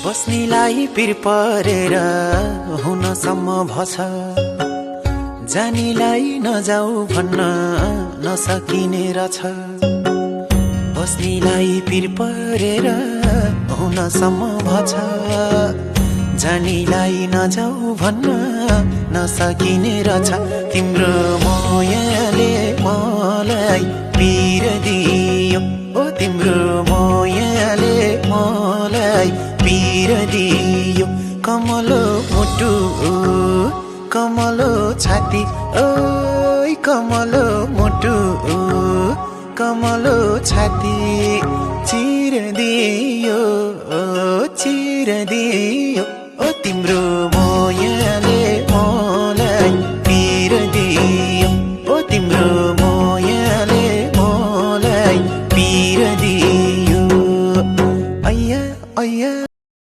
बस्नीलाई पिर परेर हुनसम्म भछ, जानीलाई नजाऊ भन्न नसकिने रहेछ। बस्नीलाई पिर परेर हुनसम्म भछ, जानीलाई नजाऊ भन्न नसकिने रहेछ। तिम्रो मायाले मलाई पिर दियो, ओ तिम्रो मायाले मलाई पिर दियो। कमलो मुटु कमलो छाती, ओइ कमलो मुटु कमलो छाती चिर दियो, चिर दियो। ओ तिम्रो